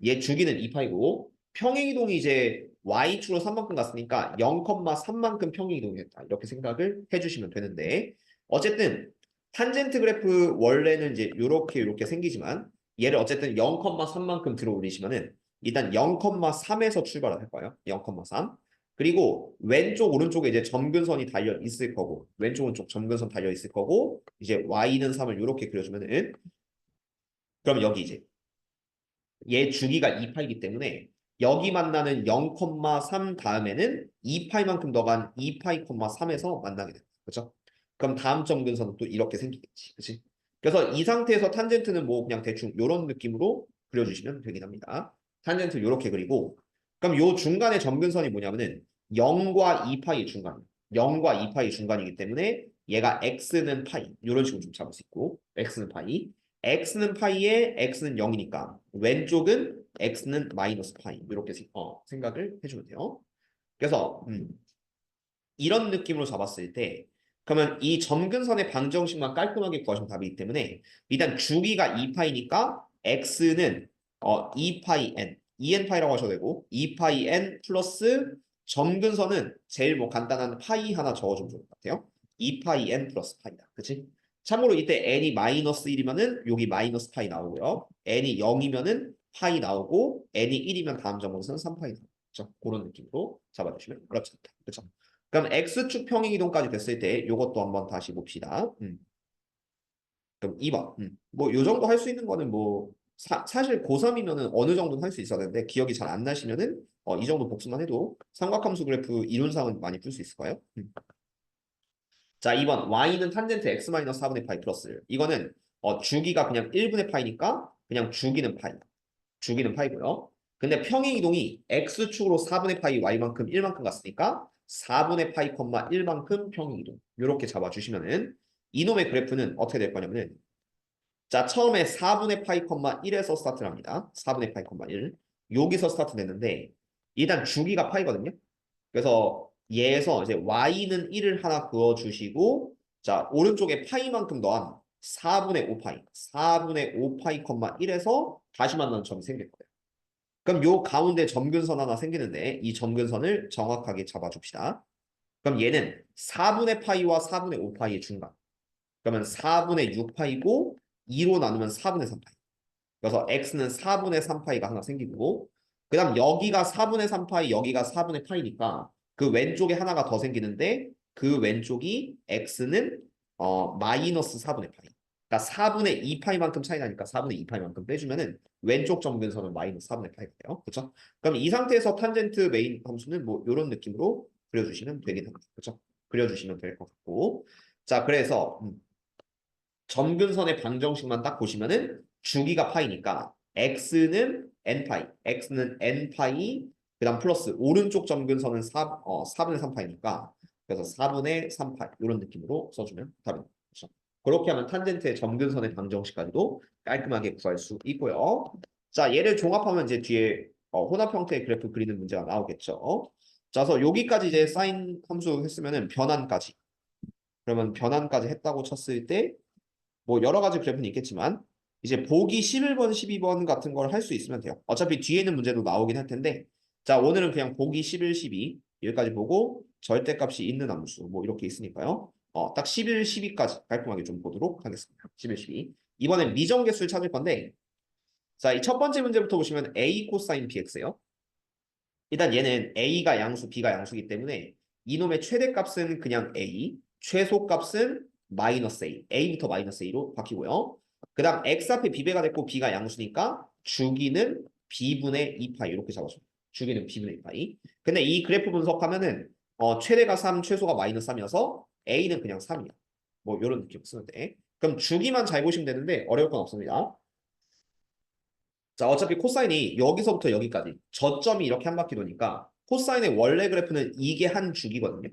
얘 주기는 2파이고 평행이동이 이제 y축으로 3만큼 갔으니까 0,3만큼 평행이동이 됐다 이렇게 생각을 해주시면 되는데 어쨌든 탄젠트 그래프 원래는 이제 요렇게 생기지만 얘를 어쨌든 0,3만큼 들어 올리시면은 일단 0,3에서 출발을 할 거예요. 0,3 그리고 왼쪽 오른쪽에 이제 점근선이 달려 있을 거고 왼쪽 오른쪽 점근선 달려 있을 거고 이제 y는 3을 이렇게 그려주면은 그럼 여기 이제 얘 주기가 2파이기 때문에 여기 만나는 0,3 다음에는 2파이만큼 더간 2파이, 3에서 만나게 됩니다. 그렇죠? 그럼 다음 점근선은 또 이렇게 생기겠지. 그렇지? 그래서 이 상태에서 탄젠트는 뭐 그냥 대충 이런 느낌으로 그려주시면 되긴 합니다. 탄젠트 이렇게 그리고 그럼 요 중간에 점근선이 뭐냐면은 0과 2파이 중간 0과 2파이 중간이기 때문에 얘가 x는 파이 이런 식으로 좀 잡을 수 있고 x는 파이 x는 파이에 x는 0이니까 왼쪽은 x는 마이너스 파이 이렇게 생각을 해주면 돼요. 그래서 이런 느낌으로 잡았을 때 그러면 이 점근선의 방정식만 깔끔하게 구하시면 답이기 때문에 일단 주기가 2파이니까 x는 2파이 n 2n파이라고 하셔도 되고 2파이 n 플러스 점근선은 제일 뭐 간단한 파이 하나 적어주면 좋을 것 같아요. 2파이 n 플러스 파이다. 그치? 참고로 이때 n이 마이너스 1이면은 여기 마이너스 파이 나오고요. n이 0이면은 파이 나오고 n이 1이면 다음 점근선은 3파이 나오죠. 그렇죠? 그런 느낌으로 잡아주시면 어렵지 않다. 그렇죠? 그럼 X축 평행 이동까지 됐을 때 이것도 한번 다시 봅시다. 그럼 2번. 뭐 요 정도 할 수 있는 거는 뭐 사실 고3이면은 어느 정도는 할 수 있어야 되는데 기억이 잘 안 나시면은 이 정도 복습만 해도 삼각함수 그래프 이론상은 많이 풀 수 있을 까요 자, 2번. y는 탄젠트 x-4분의 파이 플러스. 이거는 주기가 그냥 1분의 파이니까 그냥 주기는 파이. 주기는 파이고요. 근데 평행 이동이 x축으로 4분의 파이 y만큼 1만큼 갔으니까 4분의 파이, 1만큼 평행 이동. 이렇게 잡아주시면은 이놈의 그래프는 어떻게 될 거냐면은 자 처음에 4분의 파이, 1에서 스타트를 합니다. 4분의 파이, 1 여기서 스타트 됐는데 일단 주기가 파이거든요. 그래서 얘에서 이제 y는 1을 하나 그어주시고 자 오른쪽에 파이만큼 더한 4분의 5파이, 4분의 5파이, 1에서 다시 만나는 점이 생길 거예요. 그럼 요 가운데 점근선 하나 생기는데 이 점근선을 정확하게 잡아줍시다. 그럼 얘는 4분의 파이와 4분의 5파이의 중간. 그러면 4분의 6파이고 2로 나누면 4분의 3파이. 그래서 x는 4분의 3파이가 하나 생기고 그 다음 여기가 4분의 3파이 여기가 4분의 파이니까 그 왼쪽에 하나가 더 생기는데 그 왼쪽이 x는 마이너스 4분의 파이. 그러니까 4분의 2파이만큼 차이 나니까 4분의 2파이만큼 빼주면은 왼쪽 점근선은 마이너스 4분의 파이가 돼요. 그렇죠? 그럼 이 상태에서 탄젠트 메인 함수는 뭐 이런 느낌으로 그려주시면 되긴 합니다. 그렇죠? 그려주시면 될 것 같고 자 그래서 점근선의 방정식만 딱 보시면은 주기가 파이니까 x는 n파이 그다음 플러스 오른쪽 점근선은 4분의 3파이니까 그래서 4분의 3파이 이런 느낌으로 써주면 답입니다. 그렇죠? 그렇게 하면 탄젠트의 점근선의 방정식까지도 깔끔하게 구할 수 있고요. 자, 얘를 종합하면 이제 뒤에 혼합 형태의 그래프 그리는 문제가 나오겠죠. 자, 그래서 여기까지 이제 사인 함수 했으면은 변환까지. 그러면 변환까지 했다고 쳤을 때 뭐 여러 가지 그래프는 있겠지만 이제 보기 11번, 12번 같은 걸 할 수 있으면 돼요. 어차피 뒤에 있는 문제도 나오긴 할 텐데 자, 오늘은 그냥 보기 11, 12 여기까지 보고 절대값이 있는 함수 뭐 이렇게 있으니까요. 딱 11, 12까지 깔끔하게 좀 보도록 하겠습니다. 11, 12. 이번엔 미정계수를 찾을 건데 자, 이 첫 번째 문제부터 보시면 A 코사인 BX예요. 일단 얘는 A가 양수, B가 양수이기 때문에 이놈의 최대값은 그냥 A, 최소값은 마이너스 A, A부터 마이너스 A로 바뀌고요. 그 다음 X 앞에 B배가 됐고 B가 양수니까 주기는 B분의 2파이 이렇게 잡아줍니다. 주기는 B분의 2파이. 근데 이 그래프 분석하면은 최대가 3, 최소가 마이너스 3이어서 A는 그냥 3이야. 뭐 이런 느낌 쓰면 돼. 그럼 주기만 잘 보시면 되는데 어려울 건 없습니다. 자, 어차피 코사인이 여기서부터 여기까지 저점이 이렇게 한 바퀴 도니까 코사인의 원래 그래프는 이게 한 주기거든요.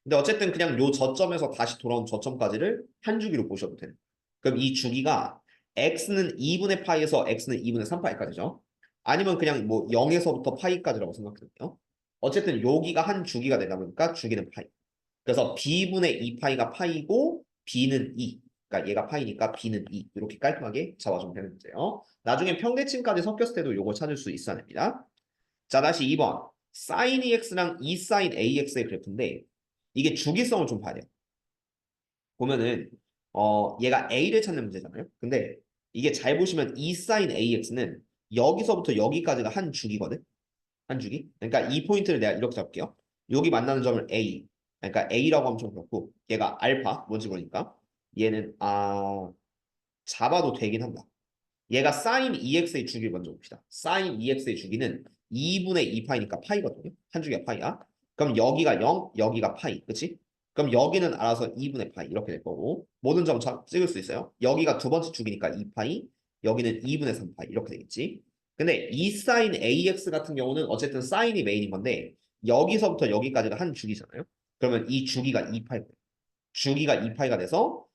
근데 어쨌든 그냥 요 저점에서 다시 돌아온 저점까지를 한 주기로 보셔도 돼요. 그럼 이 주기가 x는 2분의 파이에서 x는 2분의 3파이까지죠. 아니면 그냥 뭐 0에서부터 파이까지라고 생각해도요. 어쨌든 여기가 한 주기가 되다 보니까 주기는 파이. 그래서 b분의 2파이가 파이고 b는 2. 그러니까 얘가 파이니까 b는 2. 이렇게 깔끔하게 잡아주면 되는 문제예요. 나중에 평대칭까지 섞였을 때도 요거 찾을 수 있어야 됩니다. 자, 다시 2번. sin EX랑 E sin AX의 그래프인데 이게 주기성을 좀 봐야 돼요. 보면은 얘가 A를 찾는 문제잖아요. 근데 이게 잘 보시면 E sin AX는 여기서부터 여기까지가 한 주기거든. 한 주기. 그러니까 이 포인트를 내가 이렇게 잡을게요. 여기 만나는 점을 A. 그러니까 A라고 하면 좀 그렇고 얘가 알파 뭔지 모르니까 얘는 잡아도 되긴 한다. 얘가 sin EX의 주기를 먼저 봅시다. sin EX의 주기는 2분의 2파이니까 파이거든요. 한 주기가 파이야. 그럼 여기가 0, 여기가 파이. 그치? 그럼 여기는 알아서 2분의 파이 이렇게 될 거고 모든 점 찍을 수 있어요. 여기가 두 번째 주기니까 2파이, 여기는 2분의 3파이 이렇게 되겠지. 근데 이 sin AX 같은 경우는 어쨌든 sign이 메인인 건데 여기서부터 여기까지가 한 주기잖아요. 그러면 이 주기가 2파이. 주기가 2파이가 돼서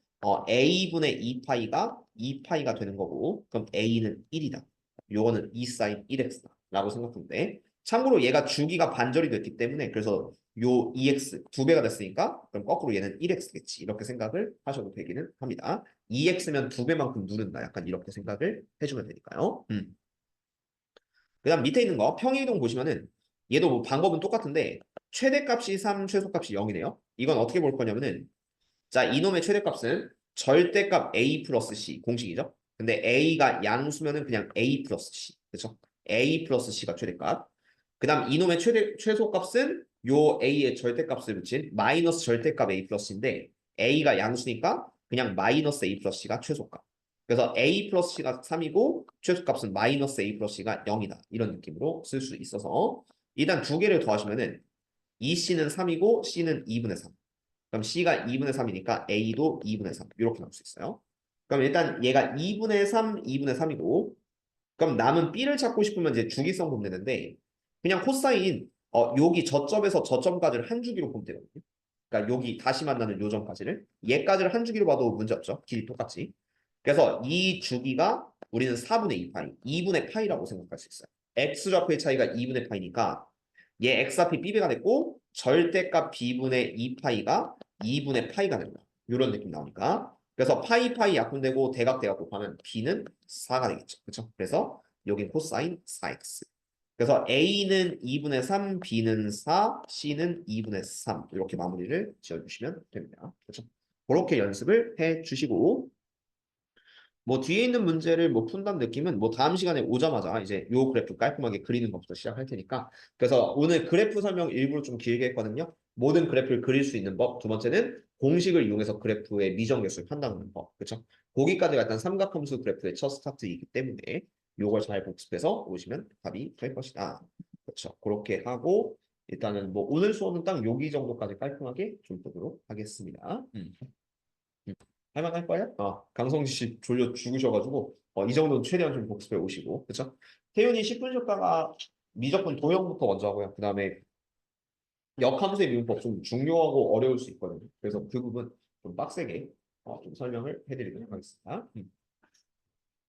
a분의 2파이가 2파이가 되는 거고 그럼 a는 1이다. 요거는 2 sin 1x다 라고 생각하면 돼. 참고로 얘가 주기가 반절이 됐기 때문에 그래서 요 2x 두 배가 됐으니까 그럼 거꾸로 얘는 1x겠지. 이렇게 생각을 하셔도 되기는 합니다. 2x면 두 배만큼 누른다. 약간 이렇게 생각을 해주면 되니까요. 그 다음 밑에 있는 거 평이동 보시면은 얘도 뭐 방법은 똑같은데 최대값이 3, 최소값이 0이네요. 이건 어떻게 볼 거냐면은 자, 이놈의 최대값은 절대값 a 플러스 c 공식이죠. 근데 a가 양수면은 그냥 a 플러스 c. 그렇죠? a 플러스 c가 최대값. 그다음 이놈의 최소값은 요 a의 절대값을 붙인 마이너스 절대값 a 플러스 c인데 a가 양수니까 그냥 마이너스 a 플러스 c가 최소값. 그래서 a 플러스 c가 3이고 최소값은 마이너스 a 플러스 c가 0이다. 이런 느낌으로 쓸 수 있어서 일단 두 개를 더하시면은 이 c는 3이고 c는 2분의 3. 그럼 C가 2분의 3이니까 A도 2분의 3 이렇게 나올 수 있어요. 그럼 일단 얘가 2분의 3, 2분의 3이고 그럼 남은 B를 찾고 싶으면 이제 주기성 보면 되는데 그냥 코사인 여기 저점에서 저점까지를 한 주기로 보면 되거든요. 그러니까 여기 다시 만나는 요 점까지를 얘까지를 한 주기로 봐도 문제 없죠. 길이 똑같이. 그래서 이 주기가 우리는 4분의 2파이, 2분의 파이라고 생각할 수 있어요. X좌표의 차이가 2분의 파이니까 얘 X 앞이 B배가 됐고 절대값 B분의 2파이가 2분의 파이가 됩니다. 이런 느낌 나오니까. 그래서 파이 약분되고 대각 곱하면 B는 4가 되겠죠. 그렇죠? 그래서 여긴 코사인 4x. 그래서 A는 2분의 3, B는 4, C는 2분의 3 이렇게 마무리를 지어주시면 됩니다. 그렇죠? 그렇게 연습을 해주시고 뭐 뒤에 있는 문제를 뭐 푼다는 느낌은 뭐 다음 시간에 오자마자 이제 요 그래프 깔끔하게 그리는 것부터 시작할 테니까 그래서 오늘 그래프 설명 일부러 좀 길게 했거든요. 모든 그래프를 그릴 수 있는 법. 두 번째는 공식을 이용해서 그래프의 미정계수를 판단하는 법. 그렇죠? 거기까지가 일단 삼각함수 그래프의 첫 스타트이기 때문에 요걸 잘 복습해서 오시면 답이 될 것이다. 그렇죠? 그렇게 하고 일단은 뭐 오늘 수업은 딱 여기 정도까지 깔끔하게 좀 보도록 하겠습니다. 할만할 거예요? 강성지 씨 졸려 죽으셔가지고 이 정도는 최대한 좀 복습해 오시고 그쵸? 태윤이 10분 쉬었다가 미적분 도형부터 먼저 하고요. 그 다음에 역함수의 미분법 좀 중요하고 어려울 수 있거든요. 그래서 그 부분 좀 빡세게 좀 설명을 해드리도록 하겠습니다.